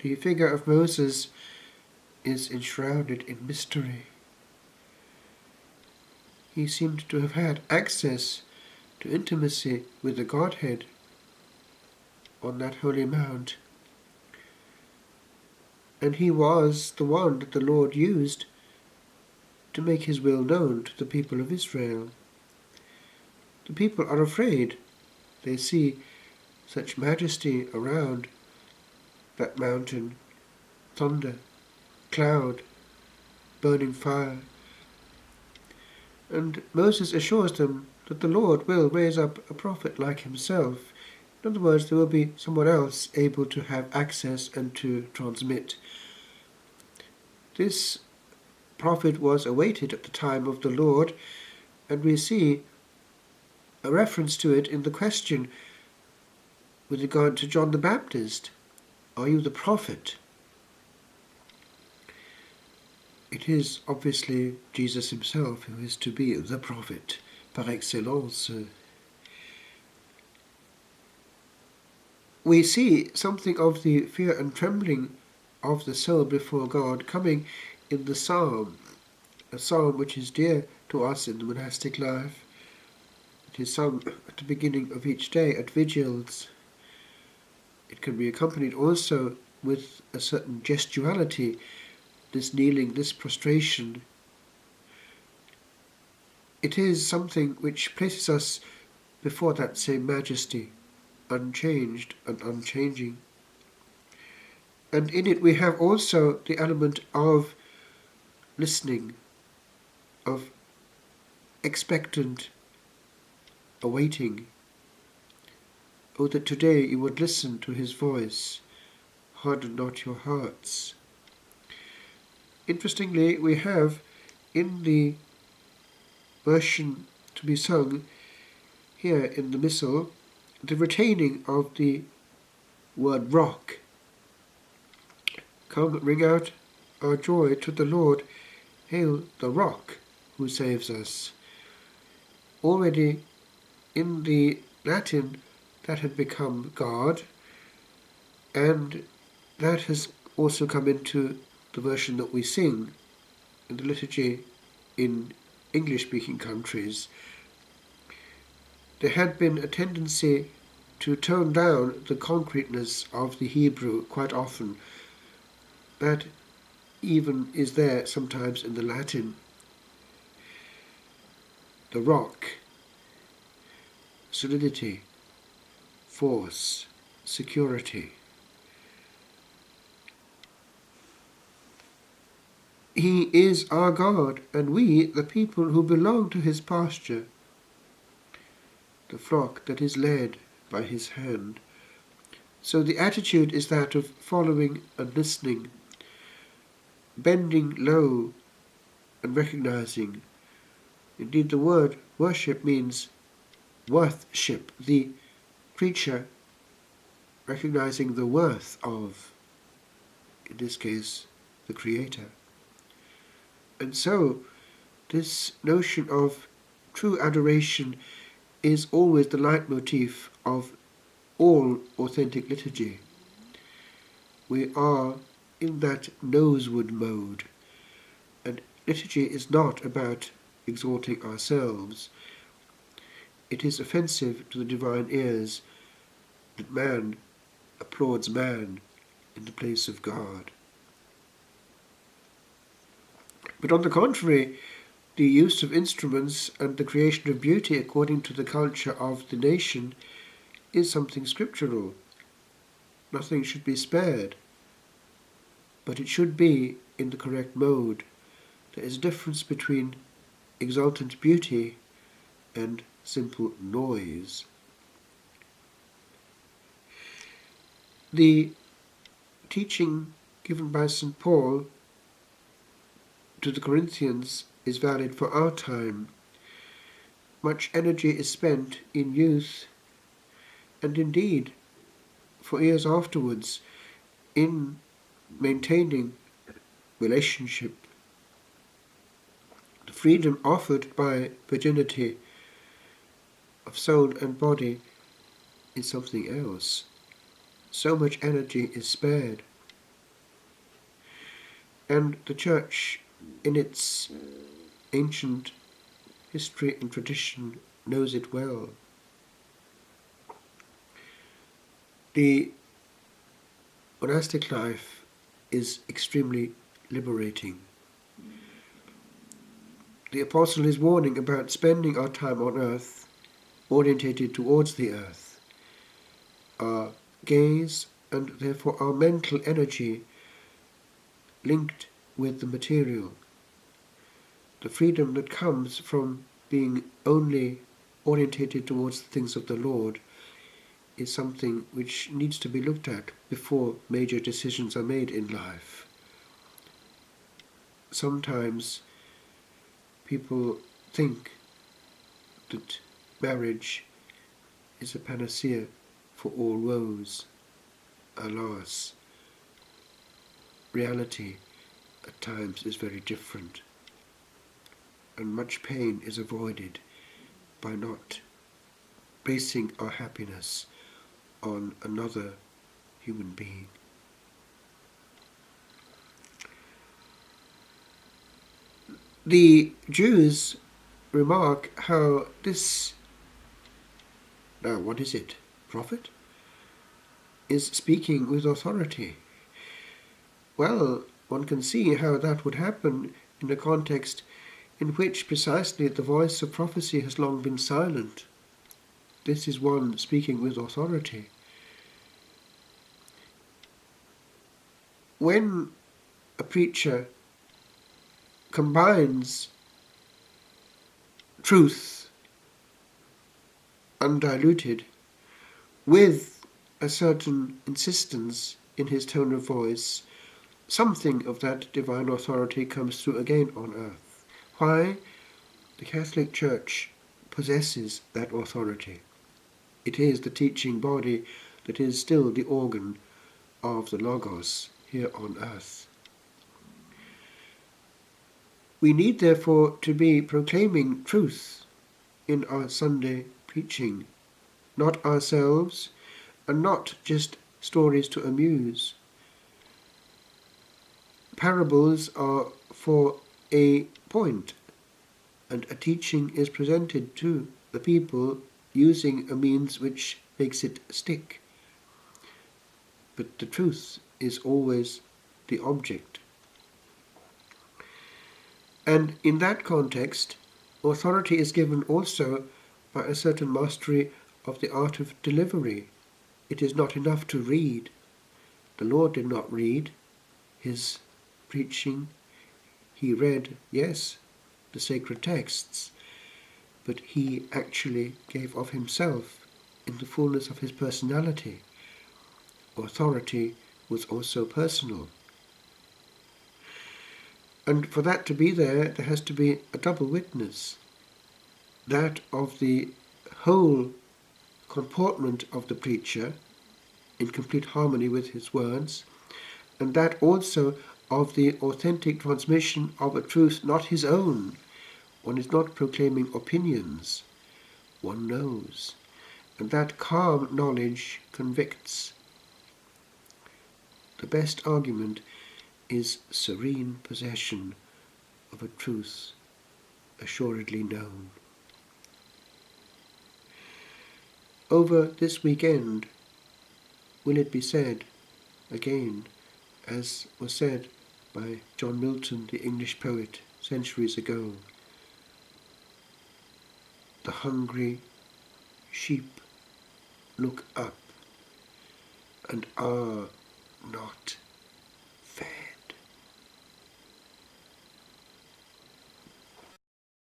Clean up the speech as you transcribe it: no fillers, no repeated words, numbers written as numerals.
The figure of Moses is enshrouded in mystery. He seemed to have had access to intimacy with the Godhead on that holy mount. And he was the one that the Lord used to make his will known to the people of Israel. The people are afraid. They see such majesty around that mountain, thunder, cloud, burning fire. And Moses assures them that the Lord will raise up a prophet like himself. In other words, there will be someone else able to have access and to transmit. This prophet was awaited at the time of the Lord, and we see a reference to it in the question with regard to John the Baptist. Are you the prophet? It is obviously Jesus himself who is to be the prophet par excellence. We see something of the fear and trembling of the soul before God coming in the psalm, a psalm which is dear to us in the monastic life. It is sung at the beginning of each day at vigils. It can be accompanied also with a certain gestuality, this kneeling, this prostration. It is something which places us before that same majesty, unchanged and unchanging. And in it we have also the element of listening, of expectant awaiting. Oh, that today you would listen to his voice, harden not your hearts. Interestingly, we have in the version to be sung here in the Missal the retaining of the word rock. Come, ring out our joy to the Lord, hail the rock who saves us. Already in the Latin that had become God, and that has also come into the version that we sing in the liturgy in English-speaking countries. There had been a tendency to tone down the concreteness of the Hebrew quite often. That even is there sometimes in the Latin. The rock, solidity, force, security. He is our God, and we, the people who belong to his pasture, the flock that is led by his hand. So the attitude is that of following and listening, bending low and recognizing. Indeed, the word worship means worthship, the creature recognizing the worth of, in this case, the Creator. And so, this notion of true adoration is always the leitmotif of all authentic liturgy. We are in that nosewood mode, and liturgy is not about exalting ourselves. It is offensive to the divine ears that man applauds man in the place of God. But on the contrary, the use of instruments and the creation of beauty according to the culture of the nation is something scriptural. Nothing should be spared, but it should be in the correct mode. There is a difference between exultant beauty and simple noise. The teaching given by St. Paul to the Corinthians is valid for our time. Much energy is spent in youth, and indeed for years afterwards, in maintaining relationship. The freedom offered by virginity of soul and body is something else. So much energy is spared. And the Church, in its ancient history and tradition, knows it well. The monastic life is extremely liberating. The Apostle is warning about spending our time on earth orientated towards the earth. Our gaze and therefore our mental energy linked with the material. The freedom that comes from being only orientated towards the things of the Lord is something which needs to be looked at before major decisions are made in life. Sometimes people think that marriage is a panacea for all woes. Alas, reality at times is very different, and much pain is avoided by not basing our happiness on another human being. The Jews remark how this, now what is it, prophet, is speaking with authority. Well, one can see how that would happen in a context in which precisely the voice of prophecy has long been silent. This is one speaking with authority. When a preacher combines truth, undiluted, with a certain insistence in his tone of voice, something of that divine authority comes through again on earth. Why? The Catholic Church possesses that authority. It is the teaching body that is still the organ of the Logos here on earth. We need therefore to be proclaiming truth in our Sunday preaching, not ourselves, and not just stories to amuse. Parables are for a point, and a teaching is presented to the people using a means which makes it stick. But the truth is always the object. And in that context, authority is given also by a certain mastery of the art of delivery. It is not enough to read. The Lord did not read his preaching. He read, yes, the sacred texts, but he actually gave of himself in the fullness of his personality. Authority was also personal. And for that to be there has to be a double witness, that of the whole comportment of the preacher in complete harmony with his words, and that also of the authentic transmission of a truth not his own. One is not proclaiming opinions, one knows, and that calm knowledge convicts. The best argument is serene possession of a truth assuredly known. Over this weekend, will it be said again, as was said by John Milton, the English poet, centuries ago, the hungry sheep look up and are not